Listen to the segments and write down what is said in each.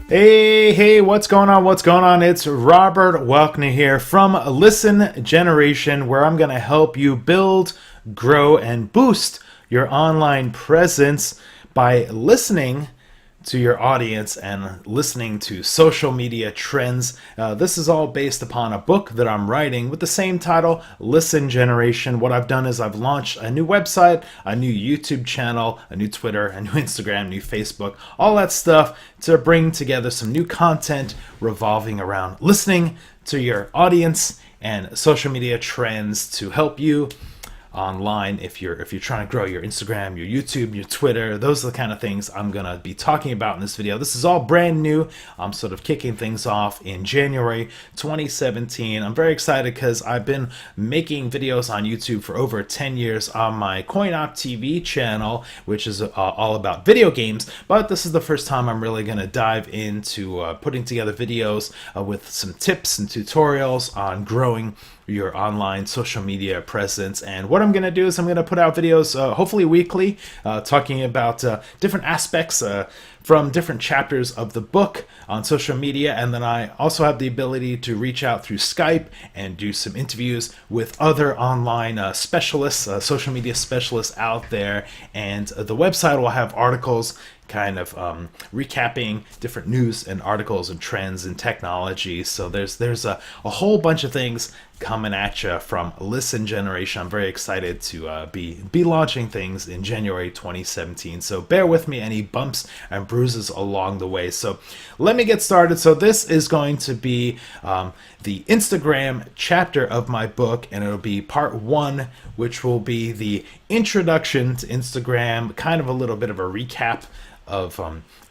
Hey, what's going on? What's going on? It's Robert Welkner here from Listen Generation, where I'm going to help you build, grow, and boost your online presence by listening to your audience and listening to social media trends. This is all based upon a book that I'm writing with the same title, Listen Generation. What I've done is I've launched a new website, a new YouTube channel, a new Twitter, a new Instagram, new Facebook, all that stuff to bring together some new content revolving around listening to your audience and social media trends to help you online if you're trying to grow your Instagram, your YouTube, your Twitter. Those are the kind of things I'm gonna be talking about in this video. This is all brand new. I'm sort of kicking things off in January 2017. I'm very excited because I've been making videos on YouTube for over 10 years on my CoinOp TV channel, which is all about video games, but this is the first time I'm really gonna dive into putting together videos with some tips and tutorials on growing your online social media presence. And what I'm going to do is I'm going to put out videos hopefully weekly talking about different aspects from different chapters of the book on social media. And then I also have the ability to reach out through Skype and do some interviews with other online specialists, social media specialists out there. And the website will have articles kind of recapping different news and articles and trends in technology. So there's a whole bunch of things coming at you from Listen Generation. I'm very excited to be launching things in January 2017. So bear with me any bumps and bruises along the way. So let me get started. So this is going to be the Instagram chapter of my book, and it'll be part 1, which will be the introduction to Instagram, kind of a little bit of a recap of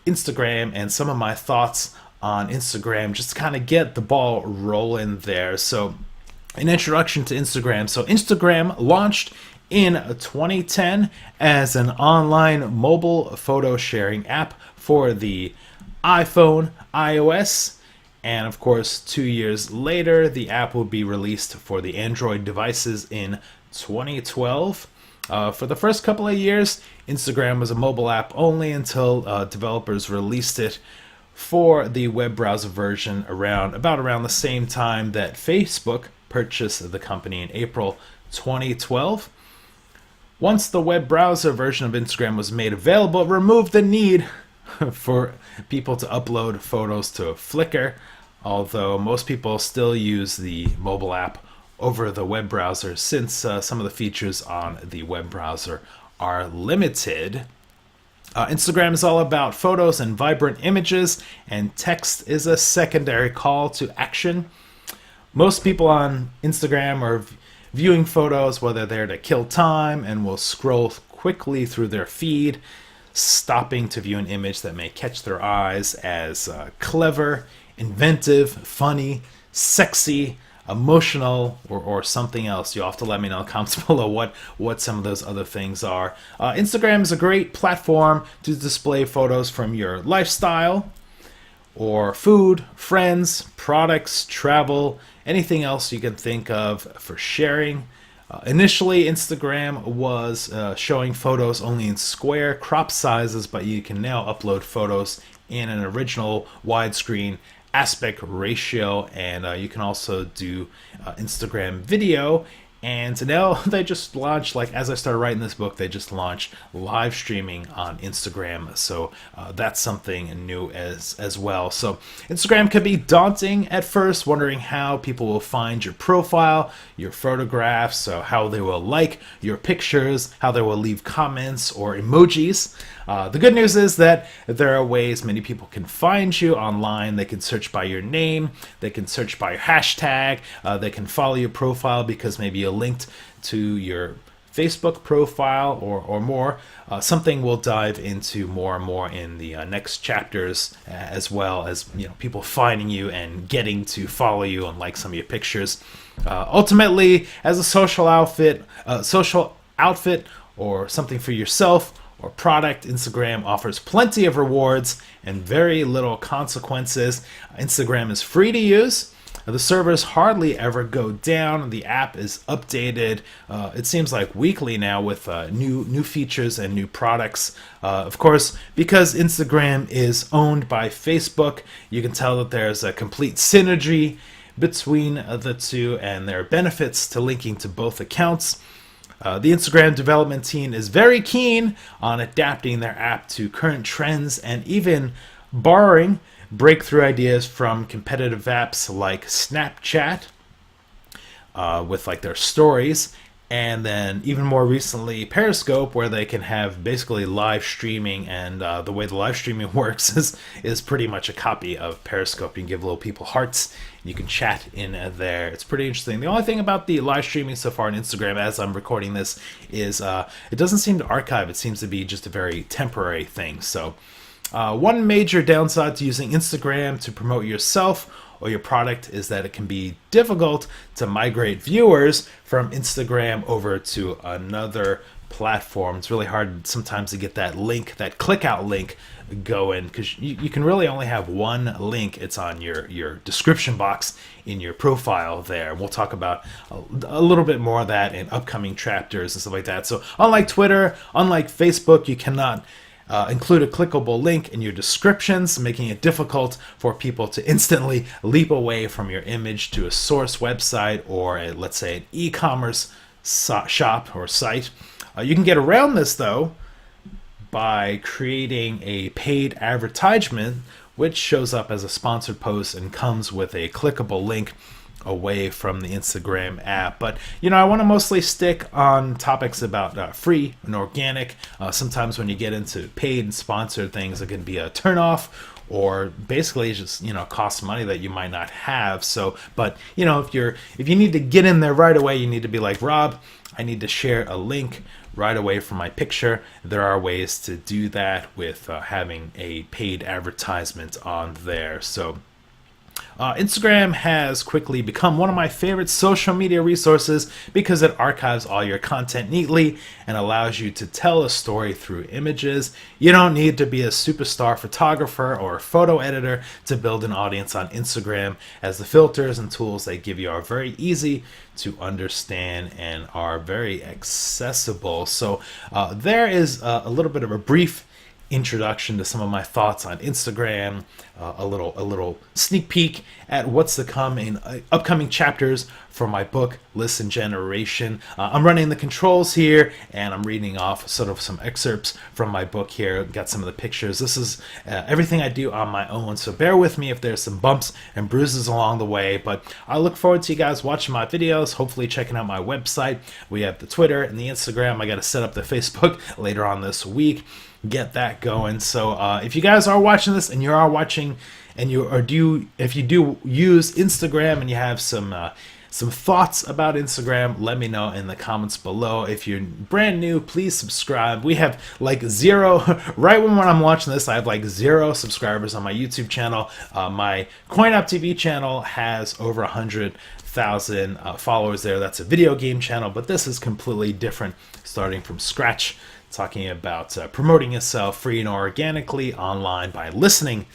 Instagram and some of my thoughts on Instagram, just to kind of get the ball rolling there. So an introduction to Instagram. So Instagram launched in 2010 as an online mobile photo sharing app for the iPhone, iOS, and of course 2 years later the app will be released for the Android devices in 2012. For the first couple of years, Instagram was a mobile app only until developers released it for the web browser version about around the same time that Facebook purchased the company in April 2012. Once the web browser version of Instagram was made available, it removed the need for people to upload photos to Flickr, although most people still use the mobile app over the web browser since some of the features on the web browser are limited. Instagram is all about photos and vibrant images, and text is a secondary call to action. Most people on Instagram are viewing photos, whether they're to kill time, and will scroll quickly through their feed, stopping to view an image that may catch their eyes as clever, inventive, funny, sexy, emotional, or something else. You'll have to let me know in the comments below what some of those other things are. Instagram is a great platform to display photos from your lifestyle, or food, friends, products, travel, anything else you can think of for sharing. Initially, Instagram was showing photos only in square crop sizes, but you can now upload photos in an original widescreen aspect ratio, and you can also do Instagram video. And now they just launched, like as I started writing this book, they just launched live streaming on Instagram. So that's something new as well. So Instagram can be daunting at first, wondering how people will find your profile, your photographs, so how they will like your pictures, how they will leave comments or emojis. The good news is that there are ways many people can find you online. They can search by your name, they can search by your hashtag, they can follow your profile because maybe you're linked to your Facebook profile or more. Something we'll dive into more and more in the next chapters, as well as people finding you and getting to follow you and like some of your pictures. Ultimately, as a social outfit or something for yourself or product, Instagram offers plenty of rewards and very little consequences. Instagram is free to use. The servers hardly ever go down. The app is updated. It seems like weekly now with new features and new products. Of course, because Instagram is owned by Facebook, you can tell that there's a complete synergy between the two, and there are benefits to linking to both accounts. The Instagram development team is very keen on adapting their app to current trends and even borrowing breakthrough ideas from competitive apps like Snapchat with like their stories, and then even more recently Periscope, where they can have basically live streaming, and the way the live streaming works is pretty much a copy of Periscope. You can give little people hearts, you can chat in there. It's pretty interesting. The only thing about the live streaming so far on Instagram, as I'm recording this, is it doesn't seem to archive. It seems to be just a very temporary thing. So one major downside to using Instagram to promote yourself or your product is that it can be difficult to migrate viewers from Instagram over to another platform. It's really hard sometimes to get that link, that click out link going, because you can really only have one link. It's on your description box in your profile there. We'll talk about a little bit more of that in upcoming chapters and stuff like that. So unlike Twitter, unlike Facebook, you cannot include a clickable link in your descriptions, making it difficult for people to instantly leap away from your image to a source website or let's say an e-commerce shop or site. You can get around this though by creating a paid advertisement, which shows up as a sponsored post and comes with a clickable link away from the Instagram app. But I want to mostly stick on topics about free and organic. Sometimes when you get into paid and sponsored things, it can be a turnoff, or basically just cost money that you might not have. So, but if you need to get in there right away, you need to be like, Rob, I need to share a link right away from my picture. There are ways to do that with having a paid advertisement on there. So Instagram has quickly become one of my favorite social media resources because it archives all your content neatly and allows you to tell a story through images. You don't need to be a superstar photographer or a photo editor to build an audience on Instagram, as the filters and tools they give you are very easy to understand and are very accessible. So there is a little bit of a brief introduction to some of my thoughts on Instagram, a little sneak peek at what's to come in upcoming chapters for my book, Listen Generation. I'm running the controls here, and I'm reading off sort of some excerpts from my book here. Got some of the pictures. This is everything I do on my own, so bear with me if there's some bumps and bruises along the way. But I look forward to you guys watching my videos, hopefully checking out my website. We have the Twitter and the Instagram. I got to set up the Facebook later on this week. Get that going. So if you guys are watching this and you are watching and if you do use Instagram and you have some thoughts about Instagram, let me know in the comments below. If you're brand new, please subscribe. We have like zero right when I'm watching this. I have like 0 subscribers on my YouTube channel. My CoinUp TV channel has over 100,000 followers there. That's a video game channel, but this is completely different, starting from scratch, talking about promoting yourself free and organically online by listening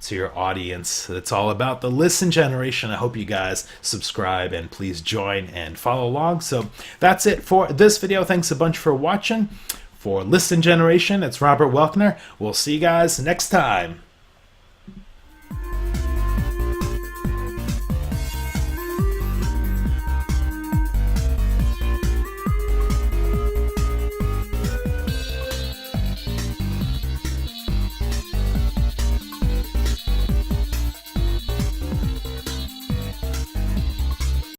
to your audience. It's all about the listen generation. I hope you guys subscribe and please join and follow along. So that's it for this video. Thanks a bunch for watching. For Listen Generation, it's Robert Welkner. We'll see you guys next time.